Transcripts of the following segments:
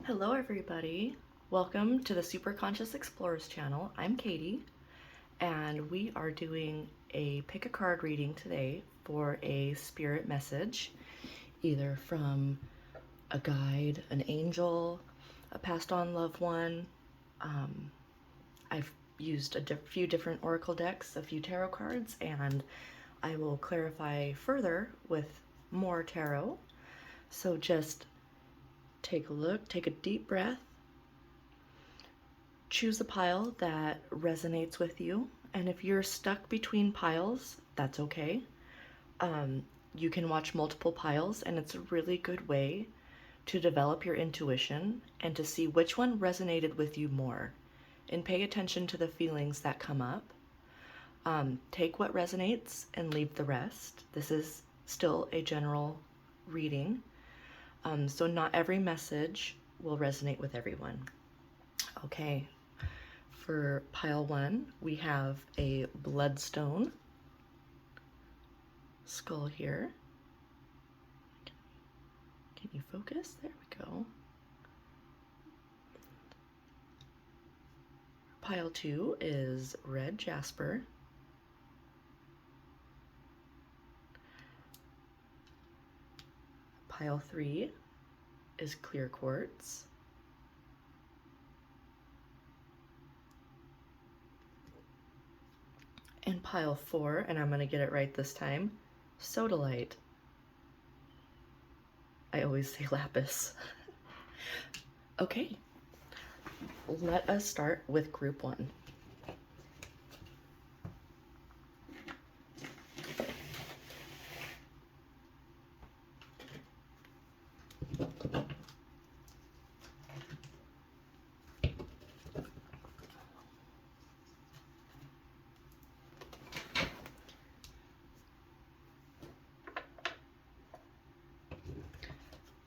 Hello everybody, welcome to the Super Conscious Explorers channel. I'm Katie and we are doing a pick a card reading today for a spirit message, either from a guide, an angel, a passed on loved one. I've used a few different oracle decks, a few tarot cards, and I will clarify further with more tarot. So just take a look, take a deep breath, choose a pile that resonates with you. And if you're stuck between piles, that's okay. You can watch multiple piles, and it's a really good way to develop your intuition and to see which one resonated with you more. And pay attention to the feelings that come up. Take what resonates and leave the rest. This is still a general reading, so not every message will resonate with everyone. Okay, for pile one, we have a Bloodstone skull here. Can you focus? There we go. Pile two is red Jasper. Pile three is clear Quartz. And pile four, and I'm going to get it right this time, Sodalite. I always say lapis. Okay, let us start with group one.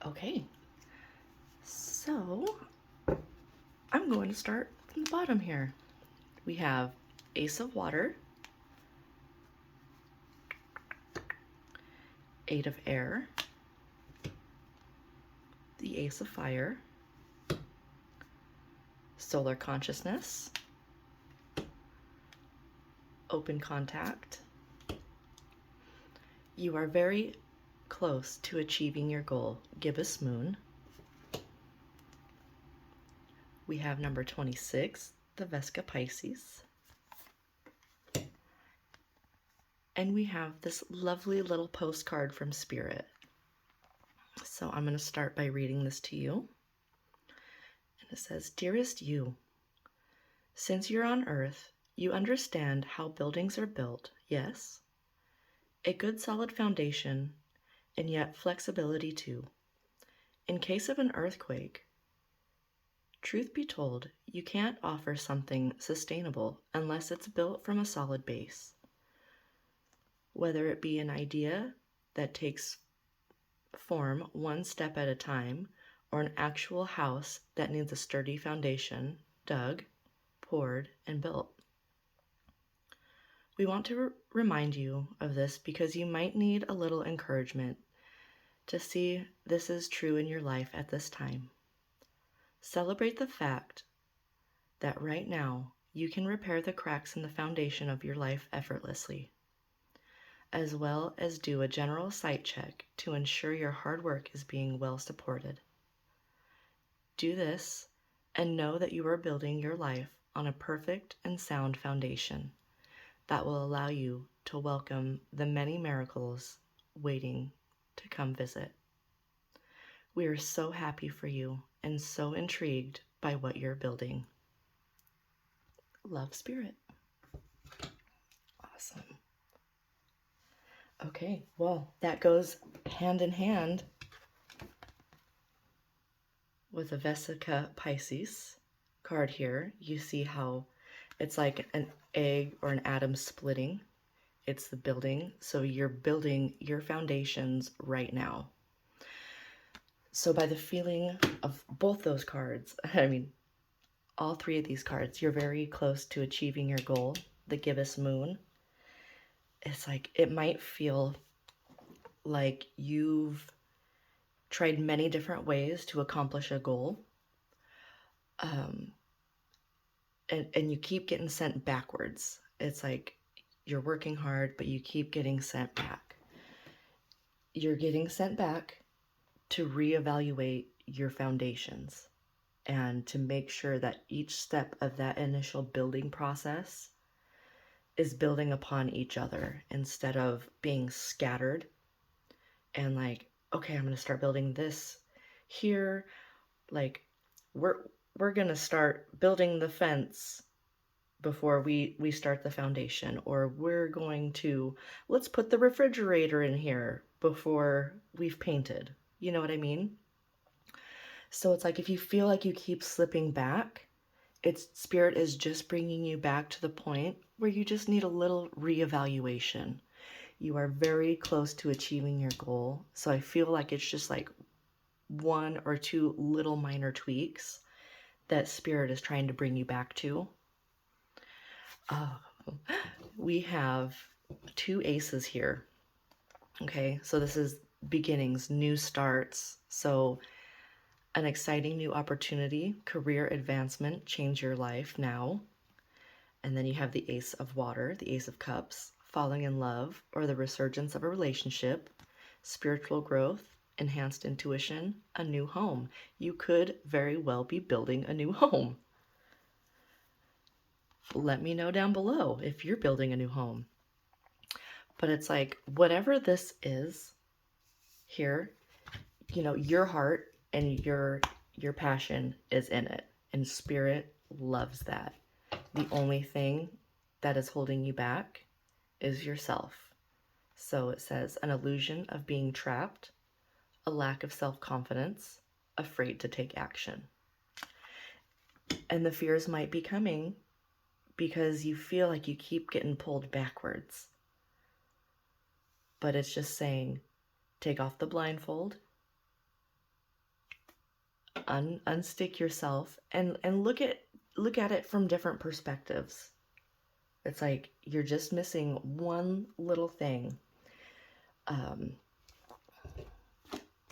Okay, so I'm going to start from the bottom here. We have Ace of Water, Eight of Air, the Ace of Fire, Solar Consciousness, Open Contact. You are very close to achieving your goal, Gibbous Moon. We have number 26, the Vesca Pisces. And we have this lovely little postcard from Spirit. So I'm going to start by reading this to you. And it says, Dearest you, since you're on Earth, you understand how buildings are built, yes? A good solid foundation, and yet flexibility too. In case of an earthquake, truth be told, you can't offer something sustainable unless it's built from a solid base. Whether it be an idea that takes form one step at a time, or an actual house that needs a sturdy foundation, dug, poured, and built. We want to remind you of this because you might need a little encouragement to see this is true in your life at this time. Celebrate the fact that right now you can repair the cracks in the foundation of your life effortlessly, as well as do a general site check to ensure your hard work is being well supported. Do this and know that you are building your life on a perfect and sound foundation that will allow you to welcome the many miracles waiting to come visit. We are so happy for you and so intrigued by what you're building. Love, Spirit. Awesome. Okay, well, that goes hand in hand with a Vesca Pisces card here. You see how it's like an egg or an atom splitting. It's the building. So you're building your foundations right now. So by the feeling of both those cards, I mean, all three of these cards, you're very close to achieving your goal, the Gibbous Moon. It's like, it might feel like you've tried many different ways to accomplish a goal, And you keep getting sent backwards. It's like you're working hard, but you keep getting sent back. You're getting sent back to reevaluate your foundations and to make sure that each step of that initial building process is building upon each other instead of being scattered and like, okay, I'm going to start building this here. Like we're going to start building the fence before we start the foundation, or we're going to, let's put the refrigerator in here before we've painted. You know what I mean? So it's like if you feel like you keep slipping back, it's spirit is just bringing you back to the point where you just need a little reevaluation. You are very close to achieving your goal. So I feel like it's just like one or two little minor tweaks that spirit is trying to bring you back to. We have 2 aces here. Okay, so this is beginnings, new starts. So an exciting new opportunity, career advancement, change your life now. And then you have the Ace of Water, the Ace of Cups, falling in love or the resurgence of a relationship, spiritual growth, enhanced intuition, a new home. You could very well be building a new home. Let me know down below if you're building a new home. But it's like, whatever this is here, you know, your heart and your passion is in it, and spirit loves that. The only thing that is holding you back is yourself. So it says an illusion of being trapped, a lack of self-confidence, afraid to take action. And the fears might be coming because you feel like you keep getting pulled backwards. But it's just saying, take off the blindfold, unstick yourself, and look at it from different perspectives. It's like you're just missing one little thing.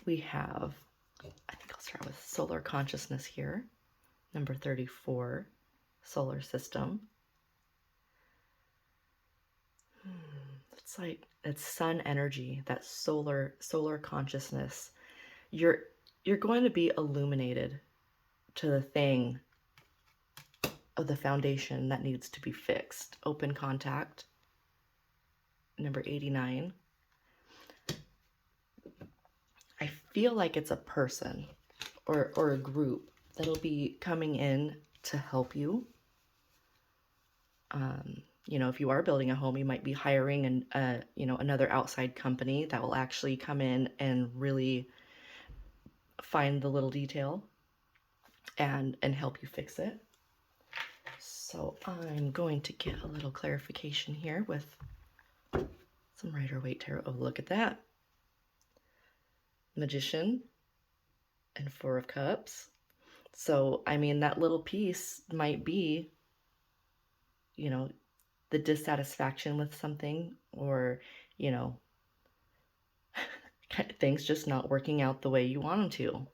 We have, I think I'll start with solar consciousness here, number 34, solar system. It's like it's sun energy, that solar consciousness. You're going to be illuminated to the thing of the foundation that needs to be fixed. Open contact, number 89. I feel like it's a person or a group that'll be coming in to help you. You know, if you are building a home, you might be hiring another outside company that will actually come in and really find the little detail and help you fix it. So I'm going to get a little clarification here with some Rider-Waite Tarot. Oh, look at that. Magician and 4 of Cups. So, I mean, that little piece might be, you know, the dissatisfaction with something, or, you know, things just not working out the way you want them to.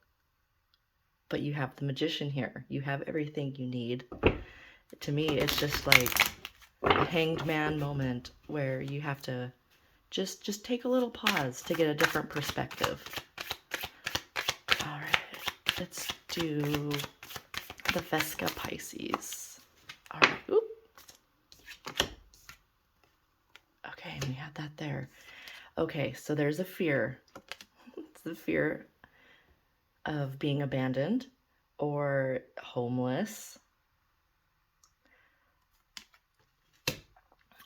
But you have the Magician here. You have everything you need. To me, it's just like a Hanged Man moment where you have to just take a little pause to get a different perspective. All right, let's do the Vesca Pisces. All right, oop. Okay, we had that there. Okay, so there's a fear. It's the fear of being abandoned or homeless.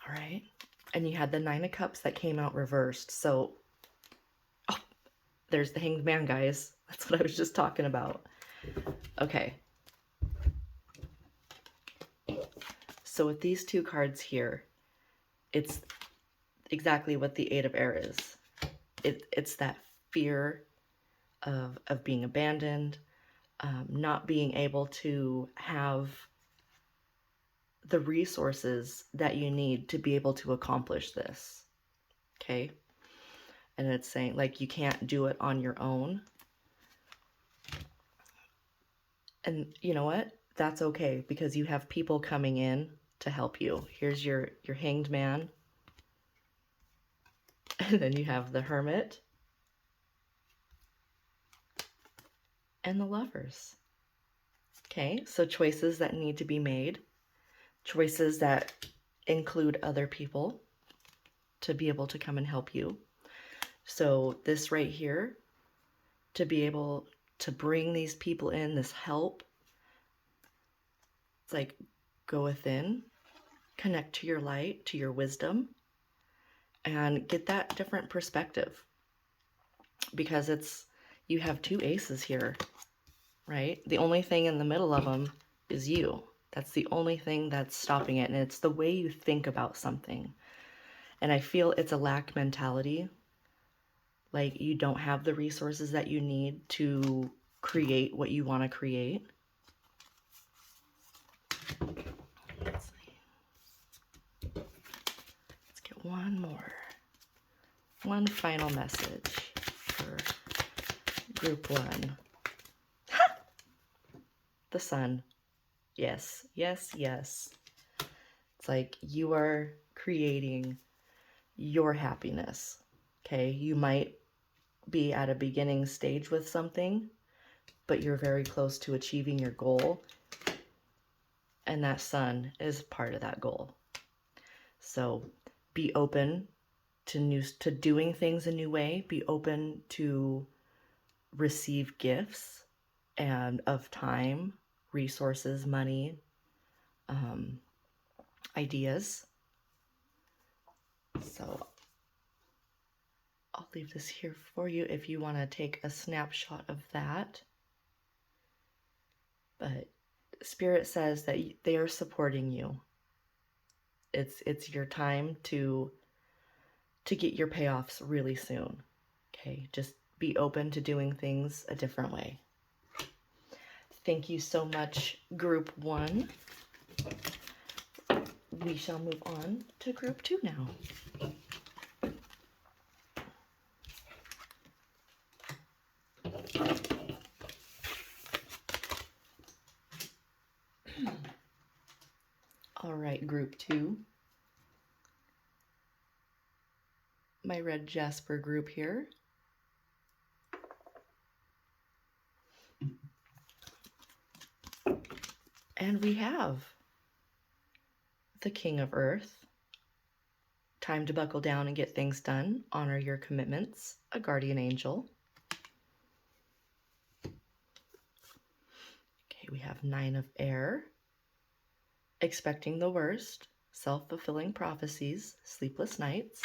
All right, and you had the 9 of Cups that came out reversed. So, oh, there's the Hanged Man, guys. That's what I was just talking about. Okay. So with these 2 cards here, it's exactly what the 8 of Air is. It's that fear of being abandoned, not being able to have the resources that you need to be able to accomplish this. Okay? And it's saying, like, you can't do it on your own. And you know what? That's okay, because you have people coming in to help you. Here's your hanged man. And then you have the hermit and the lovers. Okay, so choices that need to be made, choices that include other people to be able to come and help you. So this right here, to be able to bring these people in, this help, it's like go within, connect to your light, to your wisdom, and get that different perspective. Because you have two aces here, right? The only thing in the middle of them is you. That's the only thing that's stopping it. And it's the way you think about something. And I feel it's a lack mentality. Like you don't have the resources that you need to create what you want to create. Let's get one more. One final message for group one. The sun. Yes, yes, yes. It's like you are creating your happiness. Okay, you might be at a beginning stage with something, but you're very close to achieving your goal. And that sun is part of that goal. So be open to doing things a new way. Be open to receive gifts and of time, resources, money, ideas. So I'll leave this here for you if you want to take a snapshot of that. But Spirit says that they are supporting you. It's your time to get your payoffs really soon. Okay, just be open to doing things a different way. Thank you so much, group one. We shall move on to group two now. All right, group two. My red Jasper group here. And we have the King of Earth. Time to buckle down and get things done. Honor your commitments. A guardian angel. Okay, we have Nine of Air. Expecting the worst. Self-fulfilling prophecies. Sleepless nights.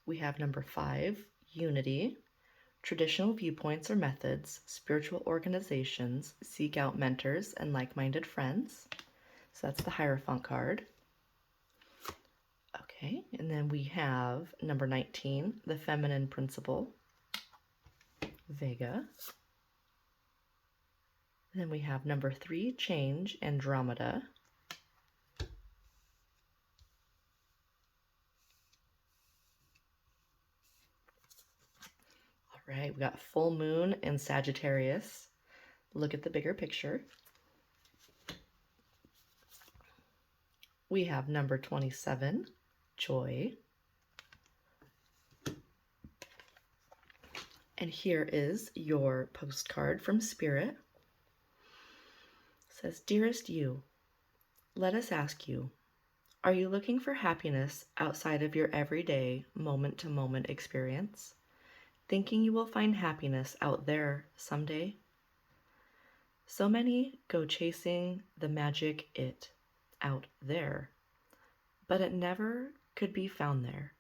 We have number 5, Unity. Traditional viewpoints or methods, spiritual organizations, seek out mentors and like-minded friends. So that's the Hierophant card. Okay, and then we have number 19, the Feminine Principle, Vega. And then we have number 3, Change, Andromeda. All right, we got full moon in Sagittarius. Look at the bigger picture. We have number 27, Joy. And here is your postcard from Spirit. It says, Dearest you, let us ask you, are you looking for happiness outside of your everyday, moment-to-moment experience? Thinking you will find happiness out there someday? So many go chasing the magic it out there, but it never could be found there.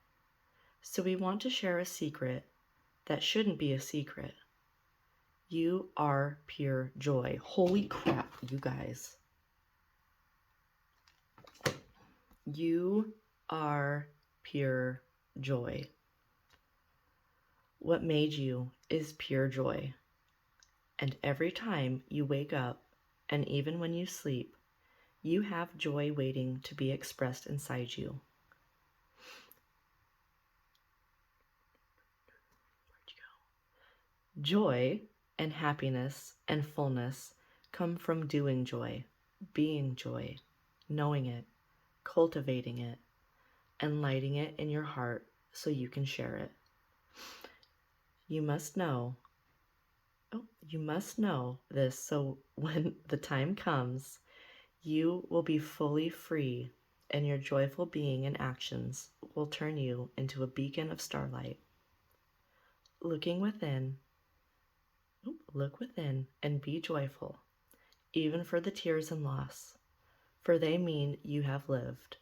So we want to share a secret that shouldn't be a secret. You are pure joy. Holy crap, you guys. You are pure joy. What made you is pure joy. And every time you wake up, and even when you sleep, you have joy waiting to be expressed inside you. Where'd you go? Joy and happiness and fullness come from doing joy, being joy, knowing it, cultivating it, and lighting it in your heart so you can share it. You must know this so when the time comes, you will be fully free, and your joyful being and actions will turn you into a beacon of starlight. Look within and be joyful, even for the tears and loss, for they mean you have lived,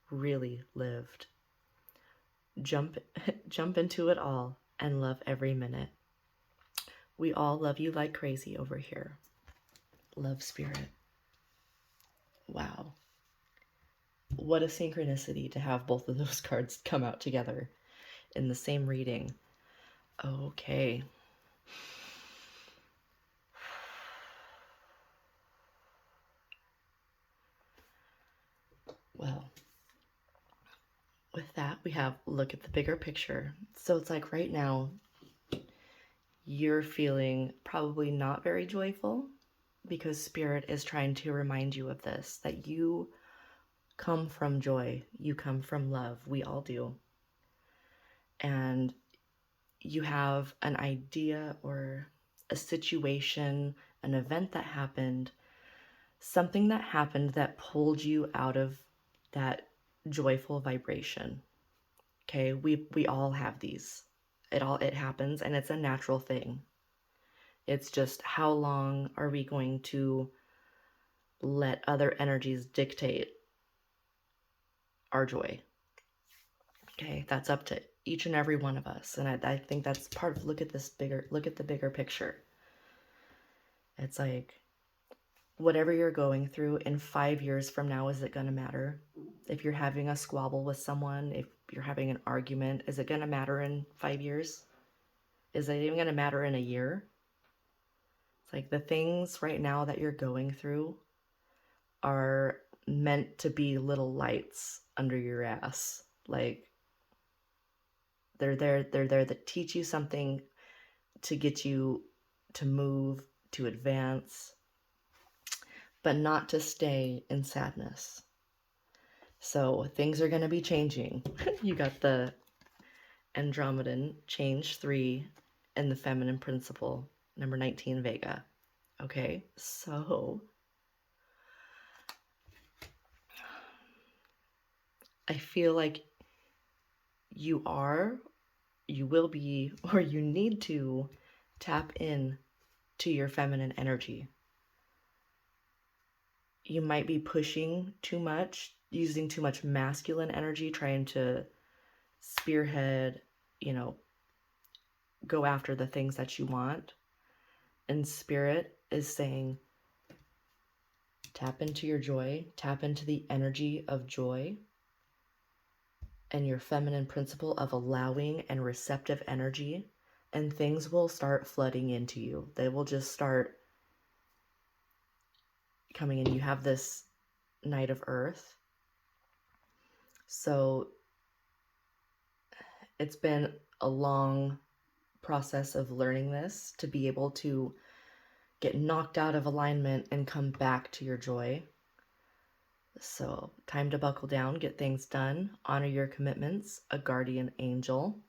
really lived. Jump into it all and love every minute. We all love you like crazy over here. Love, Spirit. Wow. What a synchronicity to have both of those cards come out together in the same reading. Okay. Well, with that, we have look at the bigger picture. So it's like right now, you're feeling probably not very joyful because Spirit is trying to remind you of this, that you come from joy, you come from love. We all do. And you have an idea or a situation, an event that happened, something that happened that pulled you out of that joyful vibration. Okay, we all have these. It happens, and it's a natural thing. It's just how long are we going to let other energies dictate our joy? Okay, that's up to each and every one of us. And I think that's part of look at the bigger picture. It's like whatever you're going through in 5 years from now, is it going to matter? If you're having a squabble with someone, if you're having an argument, is it going to matter in 5 years? Is it even going to matter in a year? It's like the things right now that you're going through are meant to be little lights under your ass. Like they're there to teach you something, to get you to move, to advance, but not to stay in sadness. So things are going to be changing. You got the Andromedan change 3 and the feminine principle, number 19 Vega. Okay, so I feel like you will be, or you need to tap in to your feminine energy. You might be pushing too much, using too much masculine energy, trying to spearhead, go after the things that you want. And Spirit is saying, tap into your joy, tap into the energy of joy and your feminine principle of allowing and receptive energy, and things will start flooding into you. They will just start coming in. You have this Knight of Earth. So it's been a long process of learning this to be able to get knocked out of alignment and come back to your joy. So time to buckle down, get things done, honor your commitments, a guardian angel.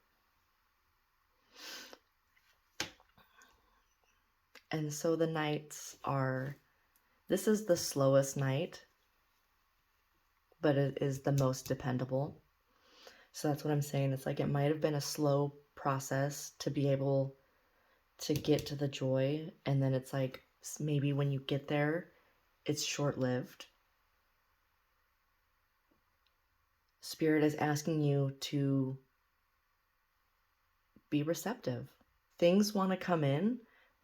And so the nights are, this is the slowest night, but it is the most dependable. So that's what I'm saying. It's like it might have been a slow process to be able to get to the joy. And then it's like maybe when you get there, it's short-lived. Spirit is asking you to be receptive. Things want to come in,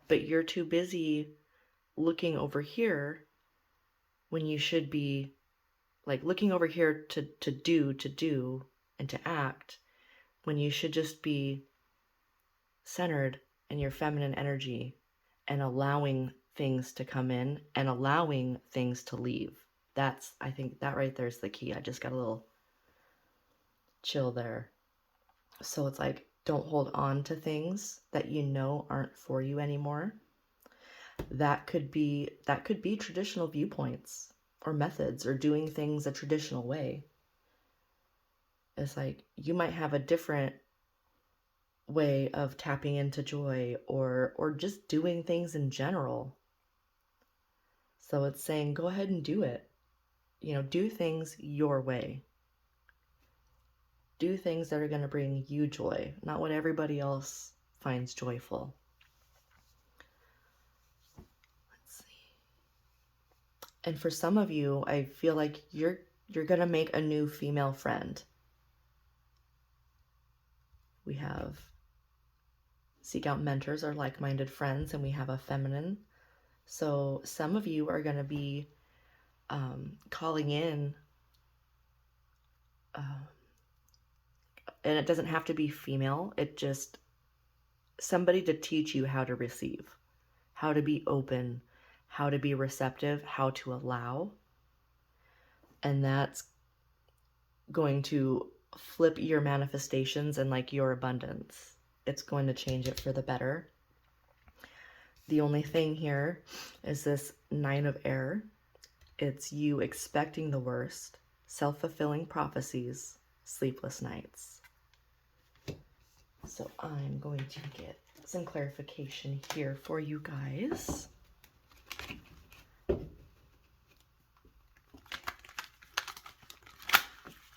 but you're too busy looking over here when you should be like looking over here to do and to act, when you should just be centered in your feminine energy and allowing things to come in and allowing things to leave. I think that right there is the key. I just got a little chill there. So it's like Don't hold on to things that you know aren't for you anymore. That could be traditional viewpoints or methods or doing things a traditional way. It's like you might have a different way of tapping into joy or just doing things in general. So it's saying go ahead and do it. You know, do things your way. Do things that are going to bring you joy, not what everybody else finds joyful. Let's see. And for some of you, I feel like you're going to make a new female friend. We have seek out mentors or like-minded friends, and we have a feminine. So some of you are going to be calling in, and it doesn't have to be female. It just somebody to teach you how to receive, how to be open, how to be receptive, how to allow. And that's going to flip your manifestations and like your abundance. It's going to change it for the better. The only thing here is this 9 of air. It's you expecting the worst, self-fulfilling prophecies, sleepless nights. So I'm going to get some clarification here for you guys. All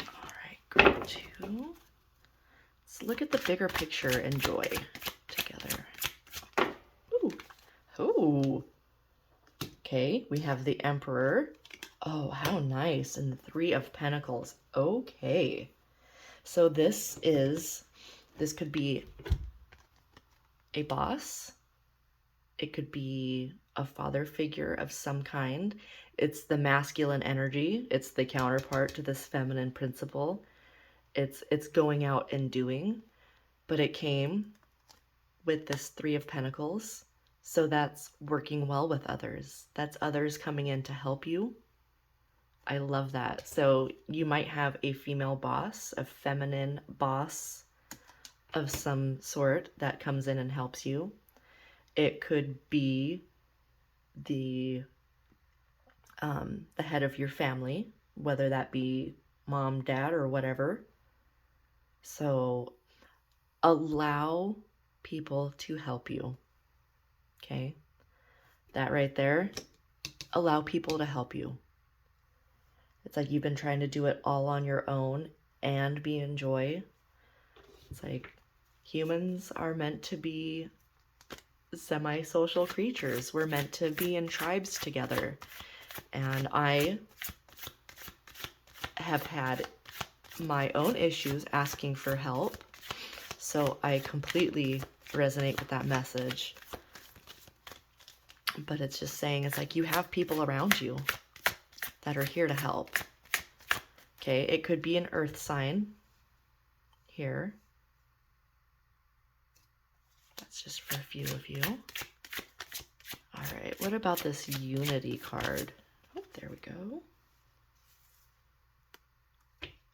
right, group 2. Let's look at the bigger picture and joy together. Ooh. Ooh. Okay, we have the Emperor. Oh, how nice. And the 3 of Pentacles. Okay. So this could be a boss. It could be a father figure of some kind. It's the masculine energy. It's the counterpart to this feminine principle. It's going out and doing, but it came with this 3 of Pentacles. So that's working well with others. That's others coming in to help you. I love that. So you might have a female boss, a feminine boss of some sort that comes in and helps you. It could be the head of your family, whether that be mom, dad, or whatever. So allow people to help you. Okay? That right there, allow people to help you. It's like you've been trying to do it all on your own and be in joy. It's like humans are meant to be semi-social creatures. We're meant to be in tribes together. And I have had my own issues asking for help. So I completely resonate with that message. But it's just saying, it's like you have people around you that are here to help. Okay, it could be an earth sign here. That's just for a few of you. All right, what about this unity card? Oh, there we go.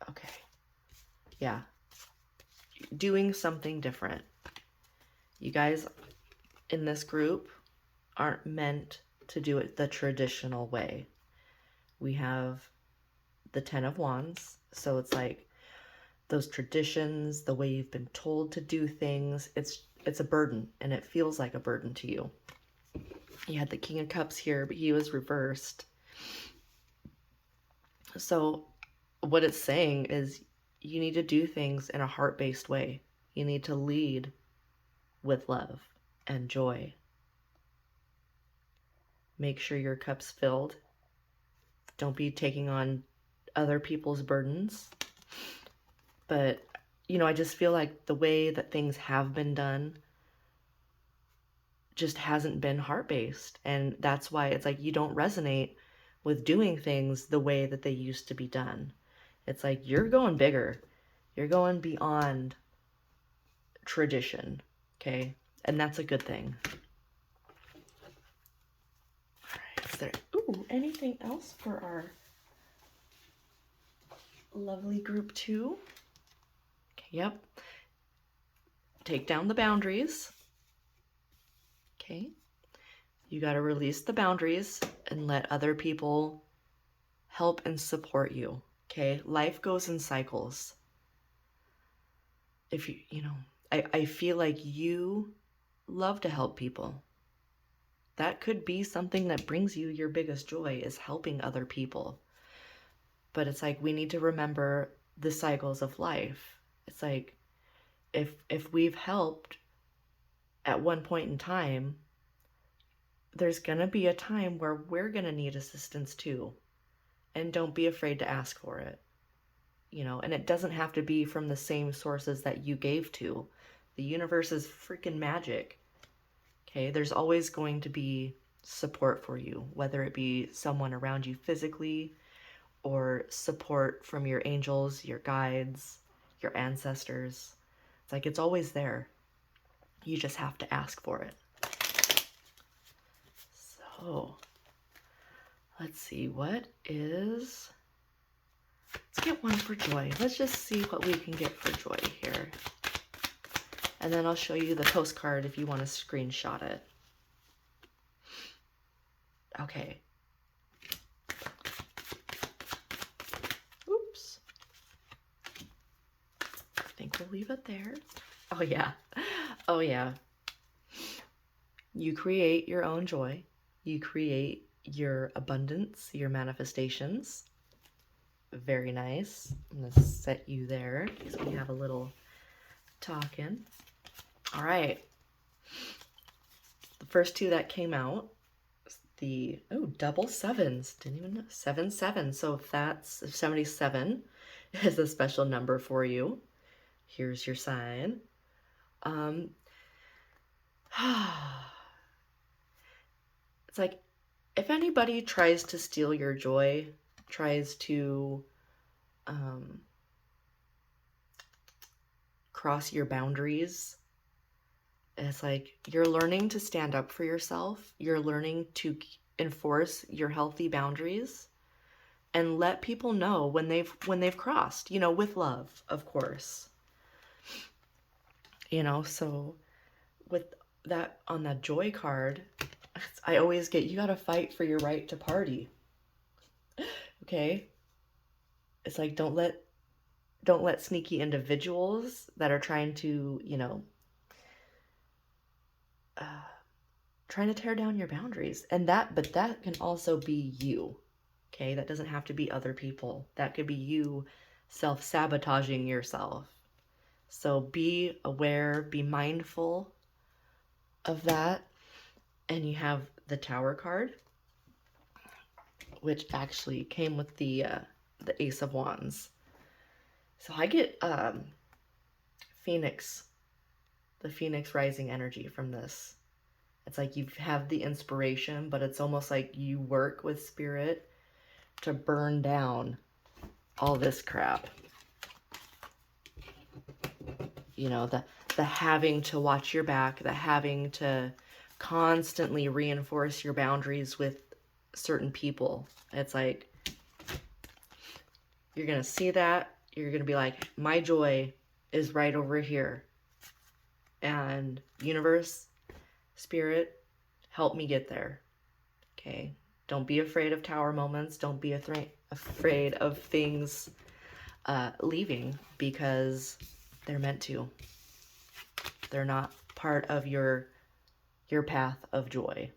Okay. Yeah. Doing something different. You guys in this group aren't meant to do it the traditional way. We have the 10 of Wands. So it's like those traditions, the way you've been told to do things, it's a burden, and it feels like a burden to you. You had the King of Cups here, but he was reversed. So what it's saying is you need to do things in a heart-based way. You need to lead with love and joy. Make sure your cup's filled. Don't be taking on other people's burdens. But, you know, I just feel like the way that things have been done just hasn't been heart-based. And that's why it's like you don't resonate with doing things the way that they used to be done. It's like you're going bigger. You're going beyond tradition, okay? And that's a good thing. All right, is there anything else for our lovely group 2? Okay, yep. take down the boundaries. Okay. You got to release the boundaries and let other people help and support you. Okay. Life goes in cycles. If I feel like you love to help people. That could be something that brings you your biggest joy, is helping other people. But it's like, we need to remember the cycles of life. It's like, if we've helped at one point in time, there's going to be a time where we're going to need assistance too. And don't be afraid to ask for it. And it doesn't have to be from the same sources that you gave to. The universe is freaking magic. Okay, there's always going to be support for you, whether it be someone around you physically or support from your angels, your guides, your ancestors. It's like, it's always there. You just have to ask for it. So, let's see, let's get one for joy. Let's just see what we can get for joy here. And then I'll show you the postcard if you want to screenshot it. Okay. Oops. I think we'll leave it there. Oh yeah. Oh yeah. You create your own joy. You create your abundance, your manifestations. Very nice. I'm going to set you there because we have a little talking. All right. The first two that came out, double sevens. Didn't even know. 7-7. So if 77 is a special number for you, here's your sign. It's like, if anybody tries to steal your joy, tries to cross your boundaries, it's like, you're learning to stand up for yourself. You're learning to enforce your healthy boundaries and let people know when they've crossed, with love, of course. So with that, on that joy card, I always get, you got to fight for your right to party. Okay? It's like, don't let sneaky individuals that are trying to, trying to tear down your boundaries. But that can also be you. Okay? That doesn't have to be other people. That could be you self-sabotaging yourself. So be aware, be mindful of that. And you have the Tower card, which actually came with the Ace of Wands. So I get Phoenix, the Phoenix rising energy from this. It's like you have the inspiration, but it's almost like you work with spirit to burn down all this crap. The having to watch your back, the having to constantly reinforce your boundaries with certain people. It's like, you're going to see that. You're going to be like, my joy is right over here. And universe, spirit, help me get there. Okay? Don't be afraid of tower moments. Don't be afraid of things leaving, because they're meant to. They're not part of your path of joy,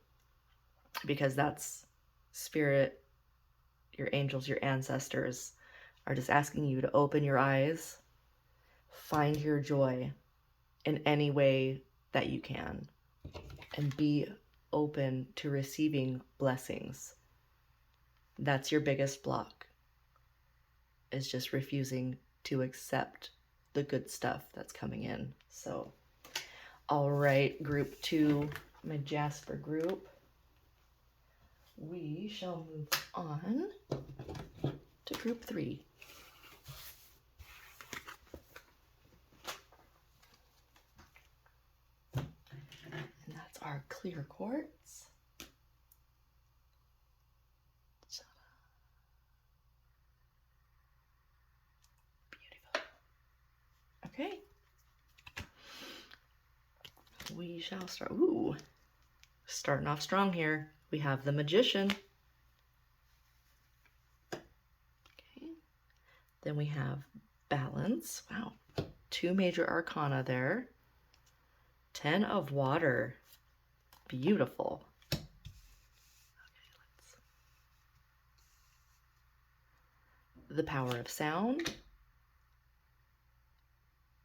because that's spirit, your angels, your ancestors are just asking you to open your eyes, find your joy in any way that you can, and be open to receiving blessings. That's your biggest block, is just refusing to accept the good stuff that's coming in. So, all right, group 2, my Jasper group, we shall move on to group 3. And that's our clear quartz. Beautiful. Okay. we shall start. Ooh, starting off strong here. We have the Magician. Okay. Then we have Balance. Wow. 2 major arcana there. 10 of Water. Beautiful. Okay, the Power of Sound.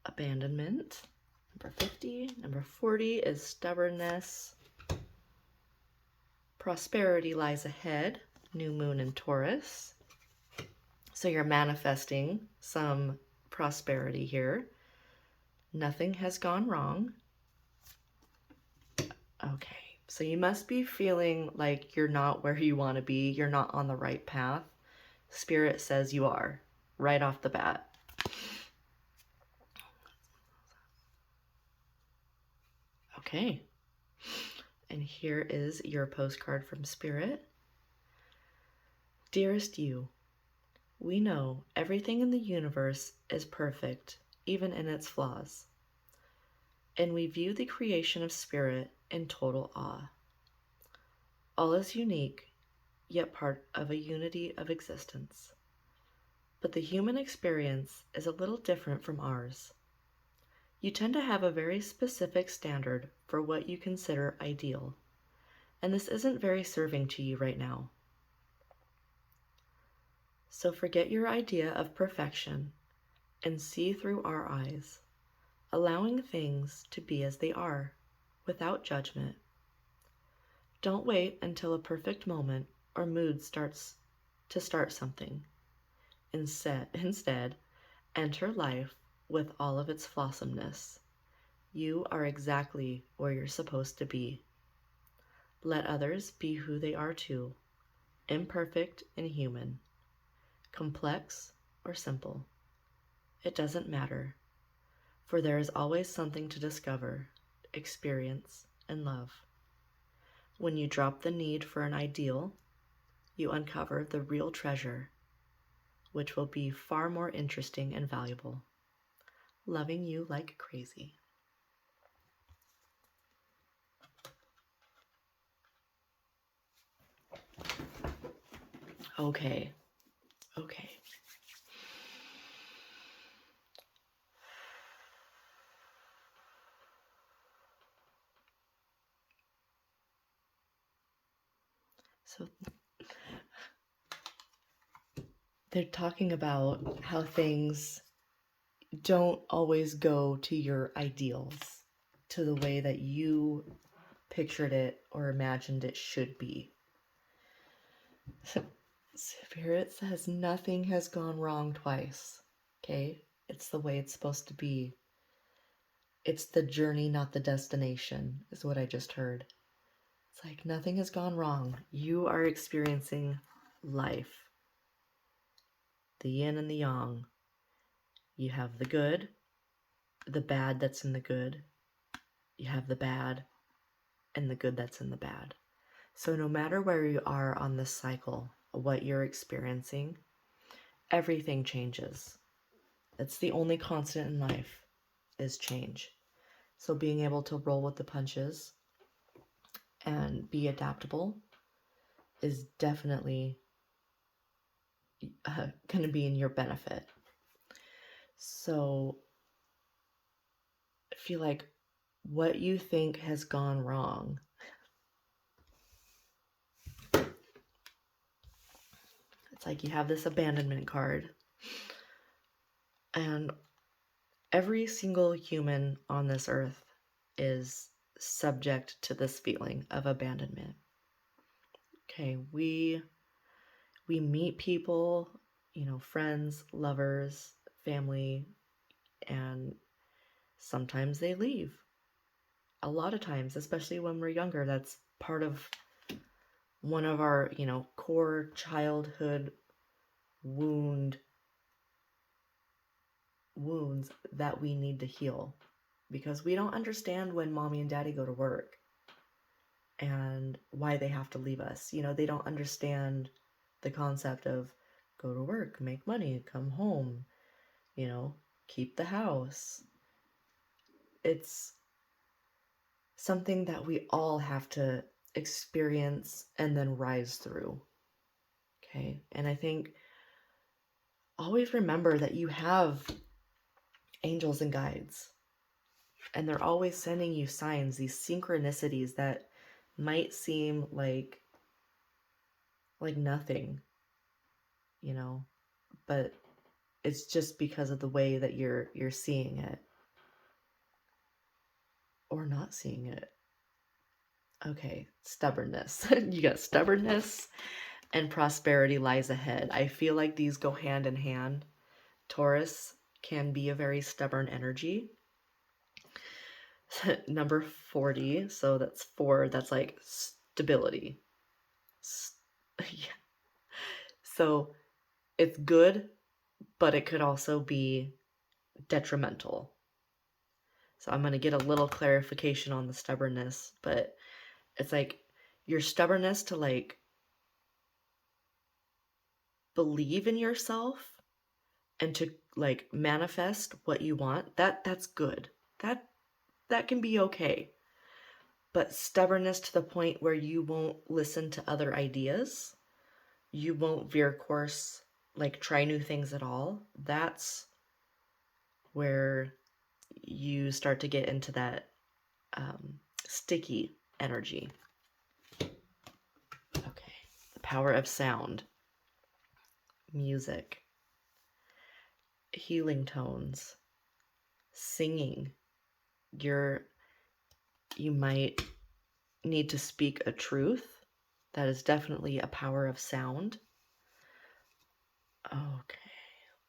Abandonment. Number 50. Number 40 is Stubbornness. Prosperity lies ahead. New Moon in Taurus. So you're manifesting some prosperity here. Nothing has gone wrong. Okay, so you must be feeling like you're not where you want to be. You're not on the right path. Spirit says you are, right off the bat. Okay, and here is your postcard from Spirit. Dearest you, we know everything in the universe is perfect, even in its flaws. And we view the creation of Spirit in total awe. All is unique, yet part of a unity of existence. But the human experience is a little different from ours. You tend to have a very specific standard for what you consider ideal, and this isn't very serving to you right now. So forget your idea of perfection and see through our eyes, allowing things to be as they are, without judgment. Don't wait until a perfect moment or mood starts to start something. Instead, enter life with all of its flossomeness. You are exactly where you're supposed to be. Let others be who they are too, imperfect and human, complex or simple. It doesn't matter, for there is always something to discover, experience, and love. When you drop the need for an ideal, you uncover the real treasure, which will be far more interesting and valuable. Loving you like crazy. Okay. So they're talking about how things don't always go to your ideals, to the way that you pictured it or imagined it should be. Spirit says nothing has gone wrong twice. Okay? It's the way it's supposed to be. It's the journey, not the destination, is what I just heard. It's like nothing has gone wrong. You are experiencing life. The yin and the yang. You have the good, the bad that's in the good. You have the bad and the good that's in the bad. So no matter where you are on this cycle, what you're experiencing, everything changes. It's the only constant in life is change. So being able to roll with the punches and be adaptable is definitely going to be in your benefit. So I feel like what you think has gone wrong, it's like you have this abandonment card, and every single human on this earth is subject to this feeling of abandonment. Okay, we meet people, friends, lovers, family, and sometimes they leave. A lot of times, especially when we're younger, that's part of one of our, core childhood wounds that we need to heal, because we don't understand when mommy and daddy go to work and why they have to leave us. They don't understand the concept of go to work, make money, come home, keep the house. something that we all have to experience and then rise through. Okay. And I think always remember that you have angels and guides, and they're always sending you signs, these synchronicities that might seem like nothing, you know, but it's just because of the way that you're seeing it or not seeing it. Okay, stubbornness. You got stubbornness and prosperity lies ahead. I feel like these go hand in hand. Taurus can be a very stubborn energy. Number 40, so that's 4, that's like stability. Yeah. So it's good, but it could also be detrimental. So I'm going to get a little clarification on the stubbornness, but it's like your stubbornness to like believe in yourself and to like manifest what you want, that's good. That can be okay. But stubbornness to the point where you won't listen to other ideas, you won't veer course, like try new things at all, that's where you start to get into that sticky energy. Okay, the power of sound, music, healing tones, singing. You might need to speak a truth. That is definitely a power of sound. Okay,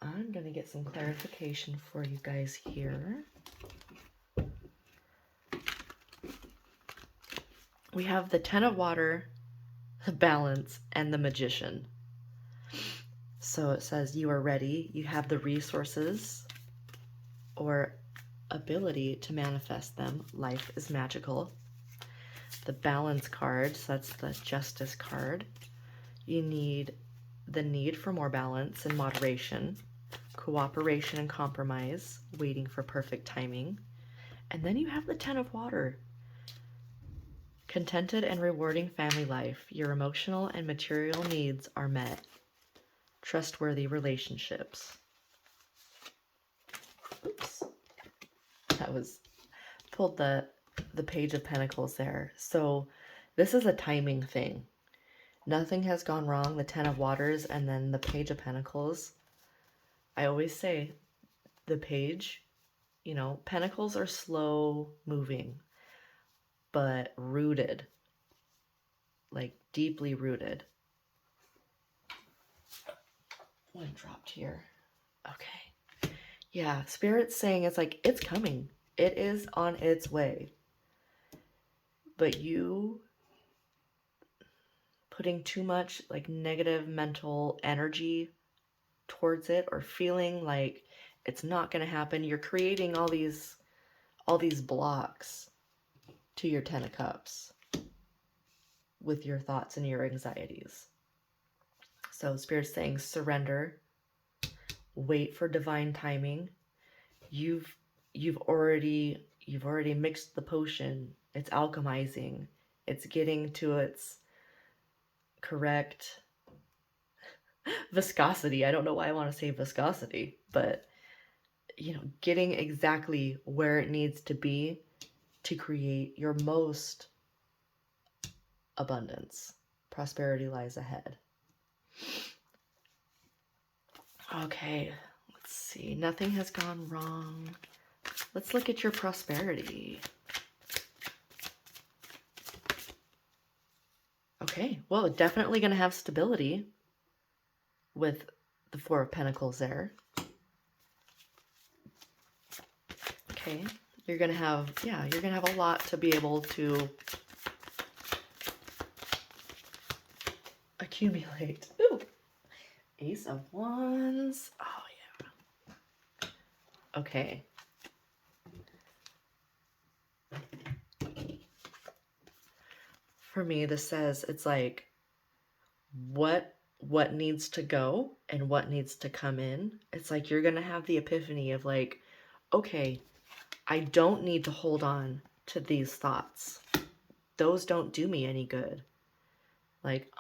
I'm gonna get some clarification for you guys here. We have the Ten of Water, the Balance, and the Magician. So it says you are ready, you have the resources or ability to manifest them. Life is magical. The Balance card, so that's the Justice card. You need the need for more balance and moderation, cooperation and compromise, waiting for perfect timing. And then you have the Ten of Water. Contented and rewarding family life. Your emotional and material needs are met. Trustworthy relationships. Oops. That was pulled the Page of Pentacles there. So this is a timing thing. Nothing has gone wrong. The Ten of Waters and then the Page of Pentacles. I always say the Page, you know, Pentacles are slow moving, but rooted, like deeply rooted. One dropped here. Okay. Yeah, Spirit's saying it's like, it's coming. It is on its way. But you putting too much like negative mental energy towards it or feeling like it's not going to happen, you're creating all these blocks to your Ten of Cups with your thoughts and your anxieties. So Spirit's saying surrender, wait for divine timing. You've already mixed the potion. It's alchemizing. It's getting to its correct viscosity. I don't know why I want to say viscosity, but you know, getting exactly where it needs to be to create your most abundance. Prosperity lies ahead. Okay, let's see. Nothing has gone wrong. Let's look at your prosperity. Okay, well, definitely going to have stability with the Four of Pentacles there. Okay, you're going to have, yeah, you're going to have a lot to be able to accumulate. Ooh, Ace of Wands. Oh, yeah. Okay. For me, this says it's like what needs to go and what needs to come in. It's like you're going to have the epiphany of like, okay, I don't need to hold on to these thoughts. Those don't do me any good. Like,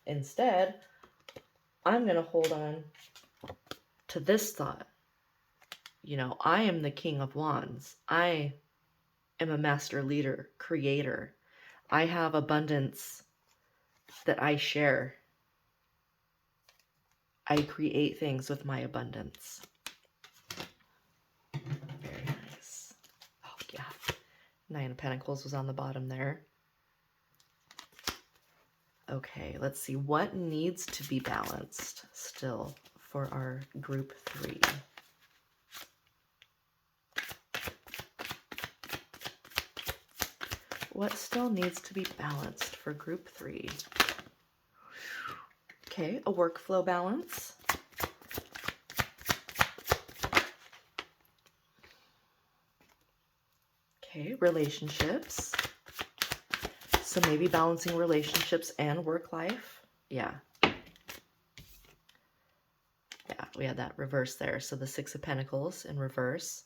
instead, I'm going to hold on to this thought. You know, I am the King of Wands. I am a master leader, creator. I have abundance that I share. I create things with my abundance. Very nice. Oh, yeah. Nine of Pentacles was on the bottom there. Okay, let's see. What needs to be balanced still for our group 3? What still needs to be balanced for group 3? Okay, a workflow balance. Okay, relationships. So maybe balancing relationships and work life. Yeah. Yeah, we had that reverse there. So the Six of Pentacles in reverse.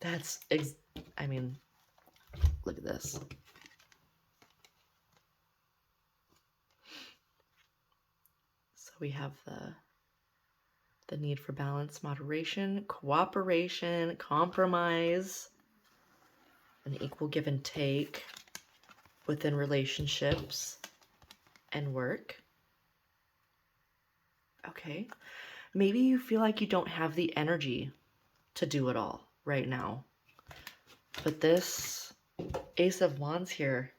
I mean, look at this. So we have the need for balance, moderation, cooperation, compromise, an equal give and take within relationships and work. Okay. Maybe you feel like you don't have the energy to do it all right now. But this Ace of Wands here,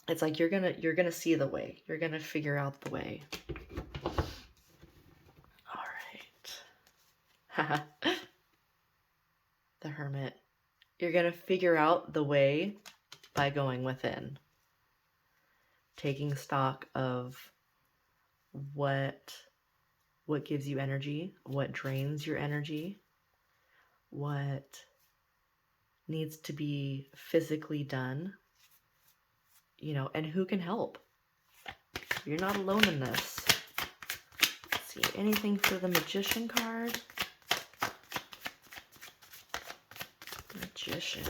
it's like you're gonna see the way. You're gonna figure out the way. All right. The Hermit. You're gonna figure out the way by going within. Taking stock of what gives you energy, what drains your energy, what needs to be physically done, you know, and who can help. You're not alone in this. Let's see, anything for the Magician card? Magician.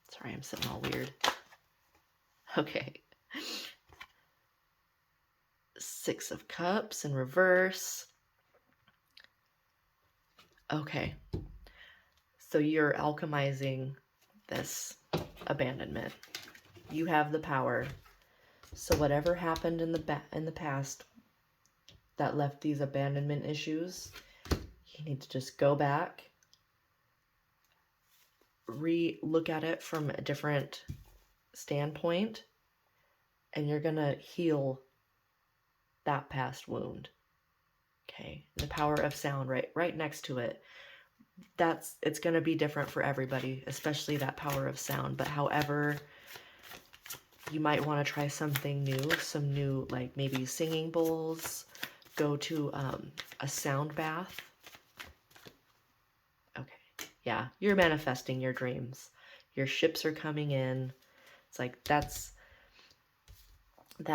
Sorry, I'm sitting all weird. Okay. Six of Cups in reverse. Okay. So you're alchemizing this abandonment. You have the power. So whatever happened in the past that left these abandonment issues, you need to just go back, look at it from a different standpoint, and you're going to heal that past wound. Okay, the power of sound right next to it. It's going to be different for everybody, especially that power of sound. But however, you might want to try something new, some new, like maybe singing bowls, go to a sound bath. Okay, yeah, you're manifesting your dreams. Your ships are coming in. It's like that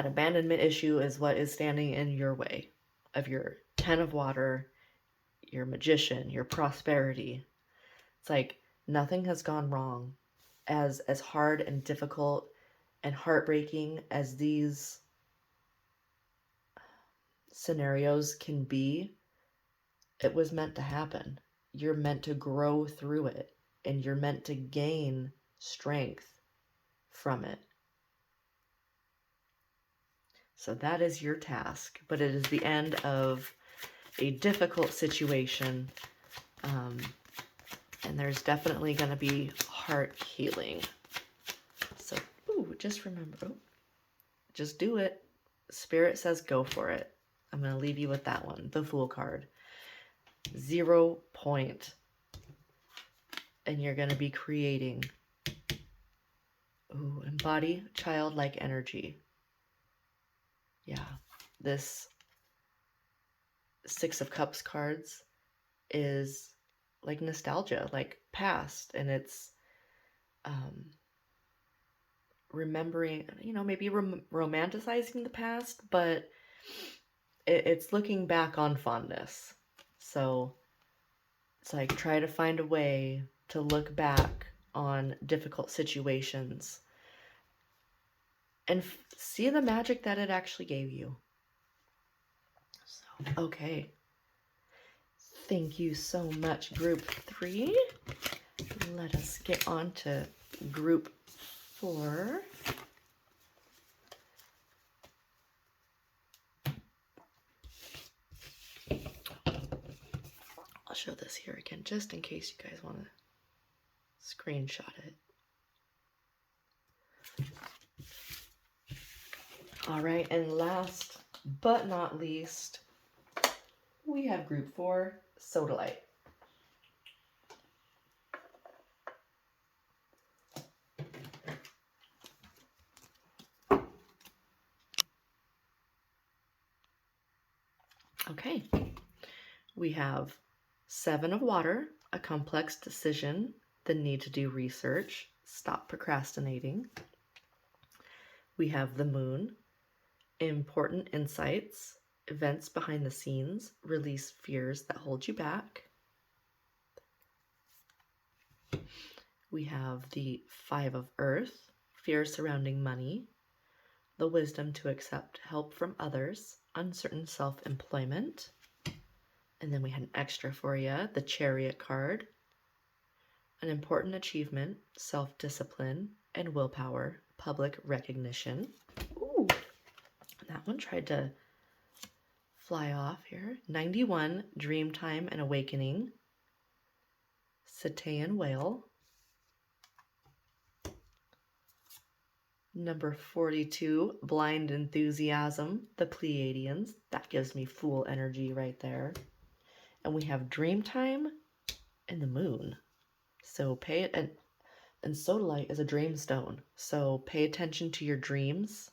abandonment issue is what is standing in your way of your 10 of water, your Magician, your prosperity. It's like nothing has gone wrong. As hard and difficult and heartbreaking as these scenarios can be, it was meant to happen. You're meant to grow through it, and you're meant to gain strength from it. So that is your task, but it is the end of a difficult situation, and there's definitely going to be heart healing. So, just remember, just do it. Spirit says go for it. I'm going to leave you with that one, the Fool card. 0 point. And you're going to be creating, embody childlike energy. Yeah, this Six of Cups cards is like nostalgia, like past, and it's remembering, maybe romanticizing the past, but it's looking back on fondness. So it's like, try to find a way to look back on difficult situations and see the magic that it actually gave you. So, okay. Thank you so much, Group 3. Let us get on to Group 4. I'll show this here again, just in case you guys want to screenshot it. All right, and last but not least, we have Group 4, Sodalite. Okay, we have 7 of Water, a complex decision, the need to do research, stop procrastinating. We have the Moon, important insights, events behind the scenes, release fears that hold you back. We have the 5 of Earth, fears surrounding money, the wisdom to accept help from others, uncertain self-employment. And then we had an extra for you, the Chariot card, an important achievement, self-discipline, and willpower, public recognition. Ooh, that one tried to fly off here. 91, Dreamtime and Awakening, Cetaean Whale. Number 42, Blind Enthusiasm, the Pleiadians. That gives me Fool energy right there. And we have Dreamtime and the Moon. So pay it, and Sodalite is a dreamstone. So pay attention to your dreams.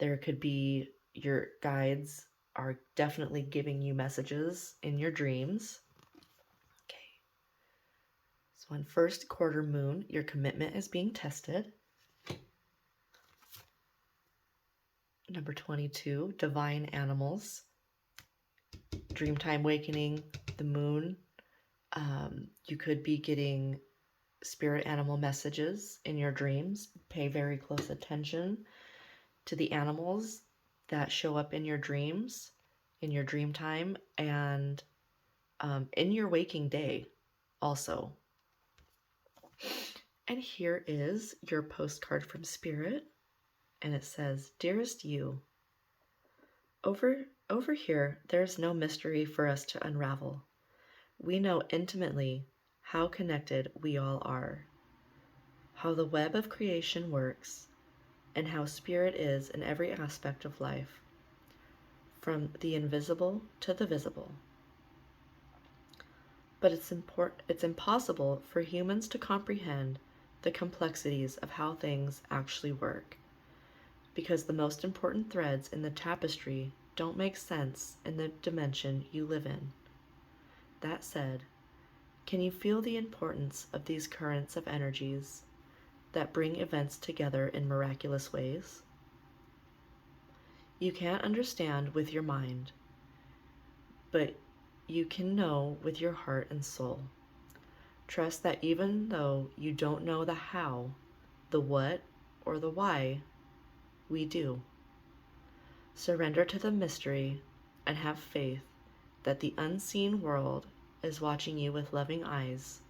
There could be, your guides are definitely giving you messages in your dreams. Okay. So on first quarter moon, your commitment is being tested. Number 22, Divine Animals. Dreamtime Awakening, the Moon. You could be getting spirit animal messages in your dreams. Pay very close attention to the animals that show up in your dreams, in your dream time, and in your waking day also. And here is your postcard from Spirit, and it says, Dearest you, over here, there's no mystery for us to unravel. We know intimately how connected we all are, how the web of creation works, and how spirit is in every aspect of life, from the invisible to the visible. But it's impossible for humans to comprehend the complexities of how things actually work, because the most important threads in the tapestry don't make sense in the dimension you live in. That said, can you feel the importance of these currents of energies that bring events together in miraculous ways? You can't understand with your mind, but you can know with your heart and soul. Trust that even though you don't know the how, the what, or the why, we do. Surrender to the mystery and have faith that the unseen world is watching you with loving eyes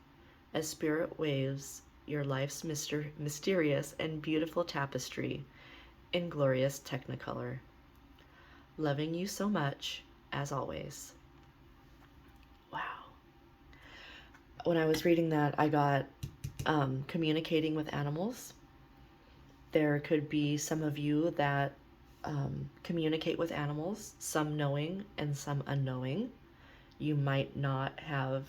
as spirit waves your life's mysterious and beautiful tapestry in glorious technicolor. Loving you so much, as always. Wow. When I was reading that, I got communicating with animals. There could be some of you that communicate with animals, some knowing and some unknowing. You might not have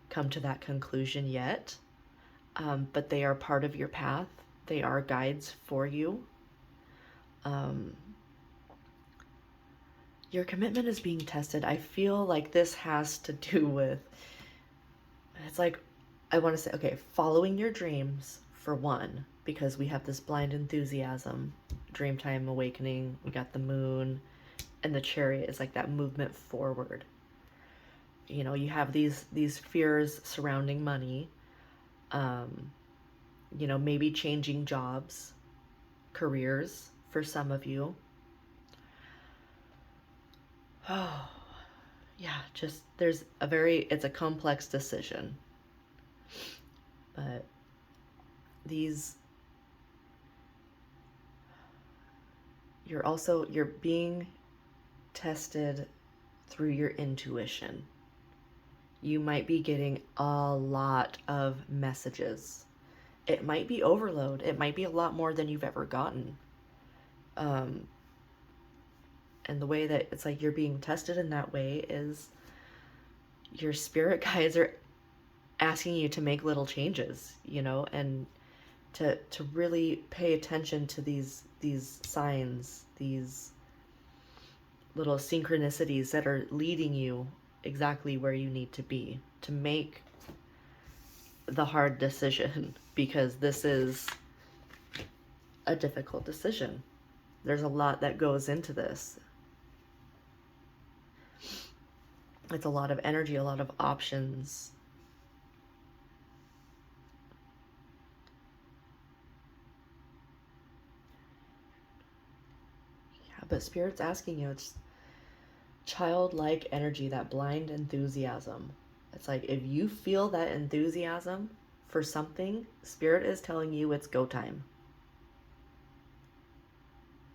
come to that conclusion yet, but they are part of your path. They are guides for you. Your commitment is being tested. I feel like this has to do with, it's like, I want to say, okay, following your dreams, for one, because we have this blind enthusiasm, dreamtime awakening, we got the moon, and the chariot is like that movement forward. You know, you have these fears surrounding money, you know, maybe changing jobs, careers for some of you. Oh, yeah, just there's a it's a complex decision. But you're being tested through your intuition. You might be getting a lot of messages. It might be overload. It might be a lot more than you've ever gotten. And the way that it's like you're being tested in that way is your spirit guides are asking you to make little changes, you know, and to really pay attention to these signs, these little synchronicities that are leading you exactly where you need to be to make the hard decision, because this is a difficult decision. There's a lot that goes into this. It's a lot of energy, a lot of options. Yeah, but Spirit's asking you, it's childlike energy, that blind enthusiasm. It's like if you feel that enthusiasm for something, Spirit is telling you it's go time.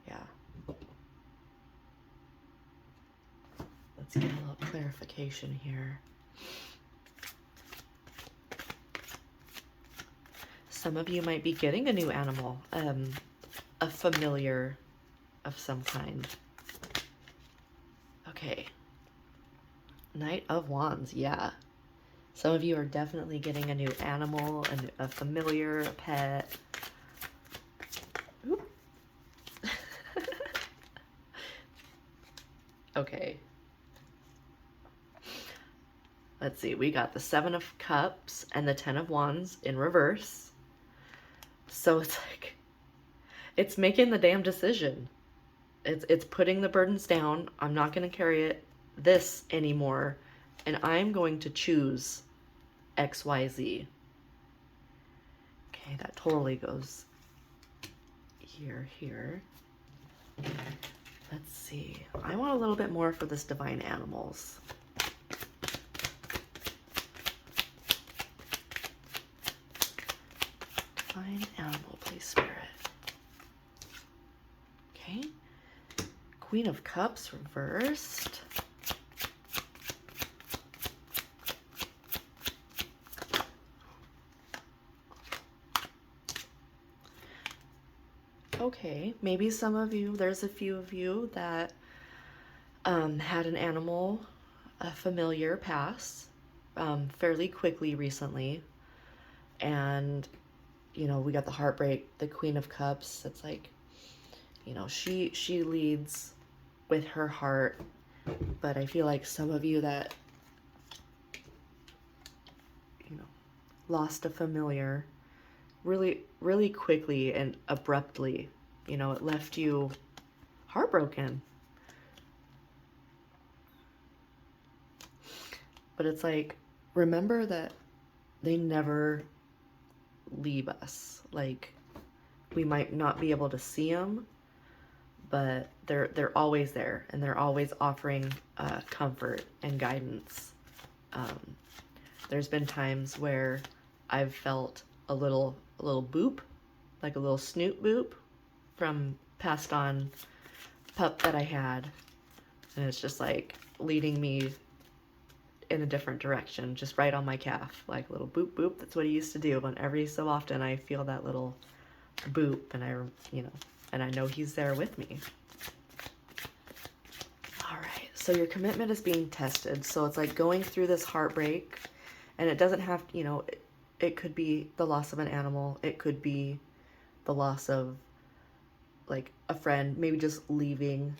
Yeah. Let's get a little clarification here. Some of you might be getting a new animal, a familiar of some kind. Okay. Knight of Wands, yeah. Some of you are definitely getting a new animal, a familiar, a pet. Oop. Okay. Let's see, we got the 7 of Cups and the 10 of Wands in reverse. So it's like, it's making the damn decision. It's putting the burdens down. I'm not going to carry this anymore, and I'm going to choose XYZ. Okay, that totally goes here. Let's see. I want a little bit more for this Divine Animals. Divine Animal, please, Spirit. Okay. Queen of Cups reversed. Okay, maybe some of you, there's a few of you that had an animal, a familiar pass fairly quickly recently. And, you know, we got the heartbreak, the Queen of Cups. It's like, you know, she leads with her heart, but I feel like some of you that, you know, lost a familiar really, really quickly and abruptly, you know, it left you heartbroken. But it's like, remember that they never leave us. Like, we might not be able to see them, but they're always there, and they're always offering comfort and guidance. There's been times where I've felt a little boop, like a little snoot boop from passed on pup that I had, and it's just like leading me in a different direction, just right on my calf, like a little boop boop. That's what he used to do, and every so often I feel that little boop, and I know he's there with me. All right, so your commitment is being tested. So it's like going through this heartbreak, and it doesn't have, you know, it could be the loss of an animal. It could be the loss of like a friend, maybe just leaving.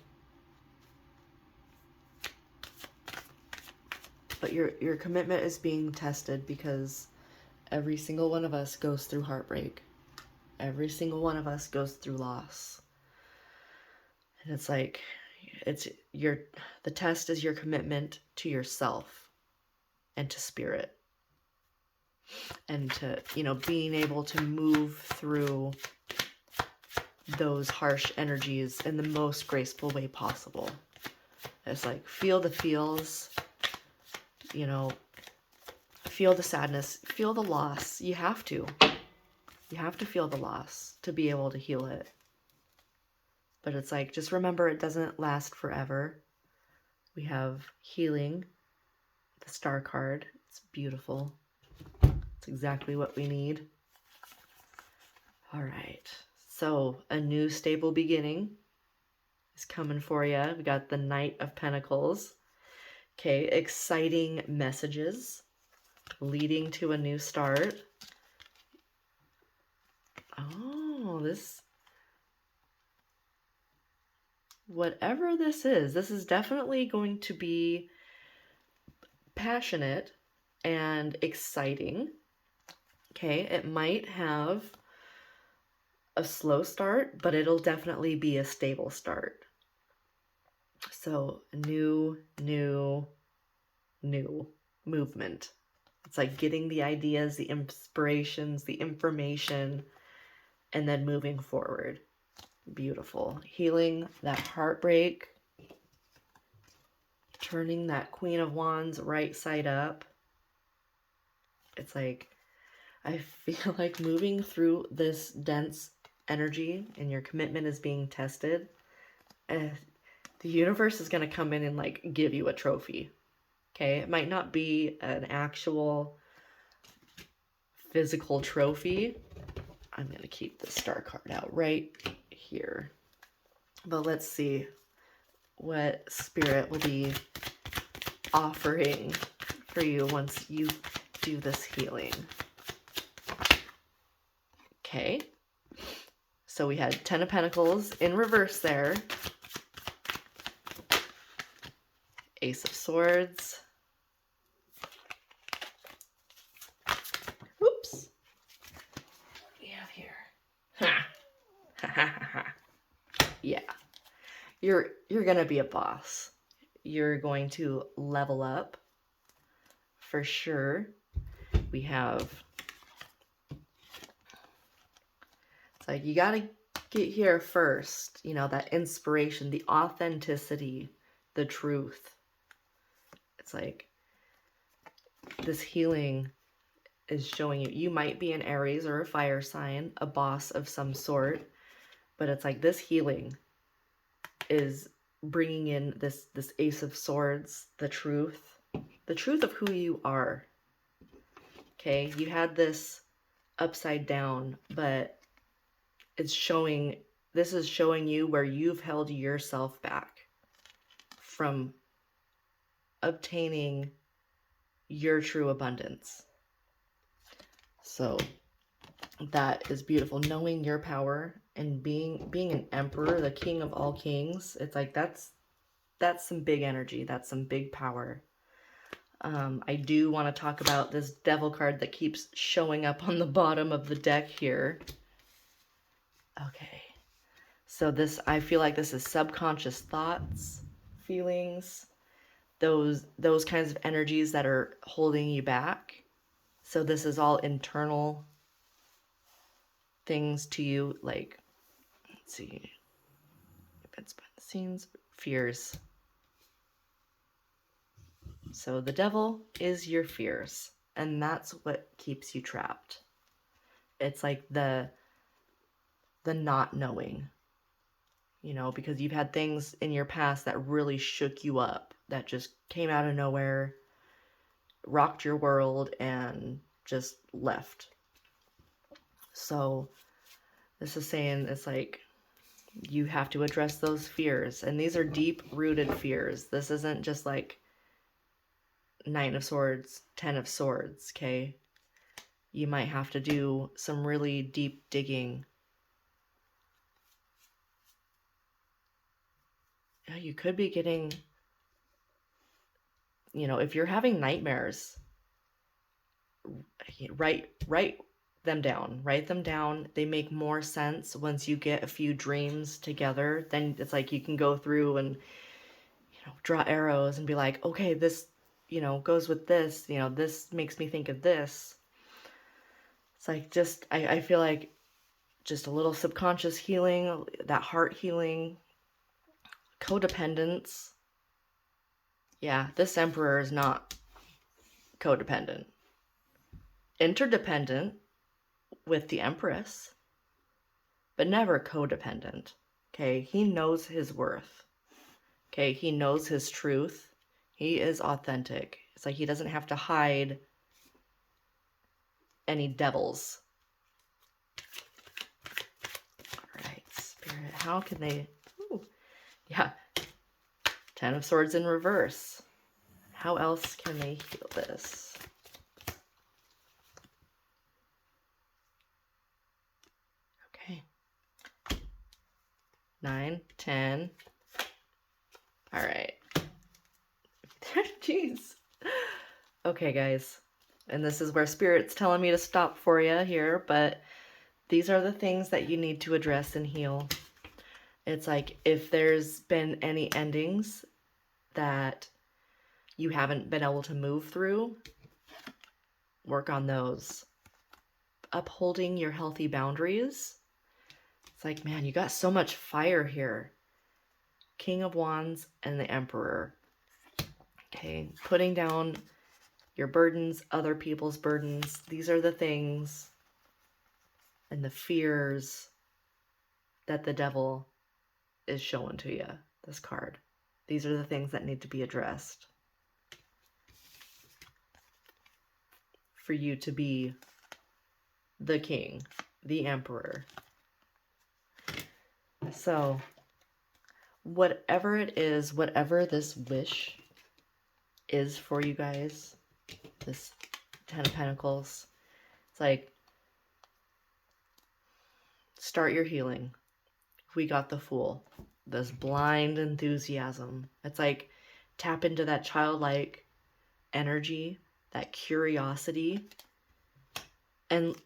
But your commitment is being tested because every single one of us goes through heartbreak. Every single one of us goes through loss. And it's like, the test is your commitment to yourself and to spirit. And to, being able to move through those harsh energies in the most graceful way possible. It's like, feel the feels, feel the sadness, feel the loss. You have to feel the loss to be able to heal it. But it's like, just remember, it doesn't last forever. We have healing, the star card. It's beautiful. It's exactly what we need. All right. So a new stable beginning is coming for you. We got the Knight of Pentacles. Okay, exciting messages leading to a new start. Oh, whatever this is definitely going to be passionate and exciting. Okay, it might have a slow start, but it'll definitely be a stable start. So new movement. It's like getting the ideas, the inspirations, the information, and then moving forward. Beautiful. Healing that heartbreak. Turning that Queen of Wands right side up. It's like, I feel like moving through this dense energy and your commitment is being tested. The universe is going to come in and like give you a trophy. Okay, it might not be an actual physical trophy. I'm going to keep the star card out right here. But let's see what Spirit will be offering for you once you do this healing. Okay. So we had 10 of Pentacles in reverse there. Ace of Swords. Whoops. What do we have here? Ha. Ha ha ha ha. Yeah. You're going to be a boss. You're going to level up for sure. We have, it's like you got to get here first, that inspiration, the authenticity, the truth. It's like this healing is showing you might be an Aries or a fire sign, a boss of some sort, but it's like this healing is bringing in this Ace of Swords, the truth of who you are. Okay, you had this upside down, but this is showing you where you've held yourself back from obtaining your true abundance. So that is beautiful. Knowing your power and being an emperor, the king of all kings. It's like that's some big energy. That's some big power. I do want to talk about this Devil card that keeps showing up on the bottom of the deck here. Okay. So I feel like this is subconscious thoughts, feelings, those kinds of energies that are holding you back. So this is all internal things to you, like, let's see, events behind the scenes, fears. So the devil is your fears, and that's what keeps you trapped. It's like the not knowing, because you've had things in your past that really shook you up, that just came out of nowhere, rocked your world, and just left. So this is saying it's like you have to address those fears, and these are deep-rooted fears. This isn't just like Nine of Swords, 10 of Swords, okay? You might have to do some really deep digging. You could be getting, if you're having nightmares, right them down. Write them down. They make more sense once you get a few dreams together. Then it's like you can go through and, draw arrows and be like, okay, this, goes with this. This makes me think of this. It's like I feel like just a little subconscious healing, that heart healing, codependence. Yeah, this emperor is not codependent. Interdependent with the empress, but never codependent. Okay, he knows his worth. Okay, he knows his truth. He is authentic. It's like he doesn't have to hide any devils. All right, Spirit, how can they... Ooh, yeah, 10 of Swords in reverse. How else can they heal this? Okay. 9, 10. All right. Jeez. Okay, guys. And this is where Spirit's telling me to stop for you here, but these are the things that you need to address and heal. It's like if there's been any endings that you haven't been able to move through, work on those. Upholding your healthy boundaries. It's like, man, you got so much fire here. King of Wands and the Emperor. Okay, putting down your burdens, other people's burdens. These are the things and the fears that the devil is showing to you, this card. These are the things that need to be addressed for you to be the king, the emperor. So, whatever it is, whatever this wish is for you guys, this 10 of Pentacles, it's like, start your healing. We got the Fool. This blind enthusiasm. It's like, tap into that childlike energy, that curiosity, and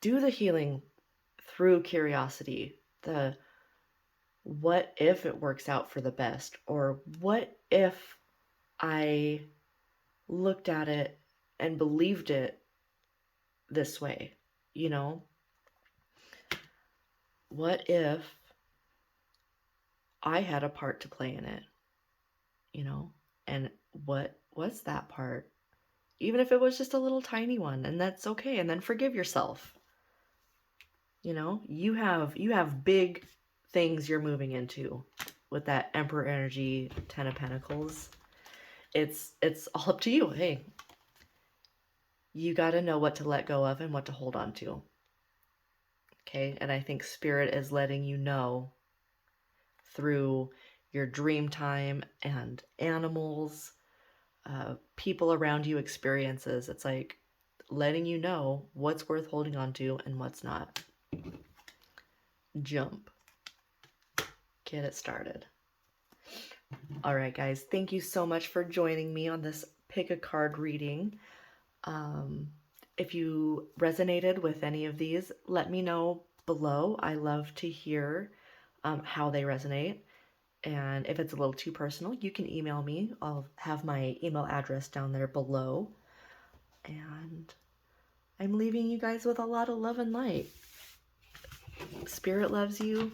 do the healing through curiosity. The what if it works out for the best? Or what if I looked at it and believed it this way? What if I had a part to play in it? And what was that part? Even if it was just a little tiny one, and that's okay. And then forgive yourself. You have big things you're moving into with that Emperor energy, 10 of Pentacles. It's all up to you. Hey, you got to know what to let go of and what to hold on to. Okay, and I think Spirit is letting you know through your dream time and animals, people around you, experiences. It's like letting you know what's worth holding on to and what's not. Jump. Get it started. All right, guys. Thank you so much for joining me on this pick a card reading. If you resonated with any of these, let me know below. I love to hear how they resonate. And if it's a little too personal, you can email me. I'll have my email address down there below. And I'm leaving you guys with a lot of love and light. Spirit loves you.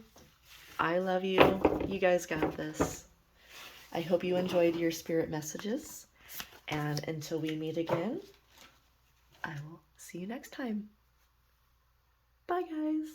I love you. You guys got this. I hope you enjoyed your spirit messages. And until we meet again, I will see you next time. Bye, guys.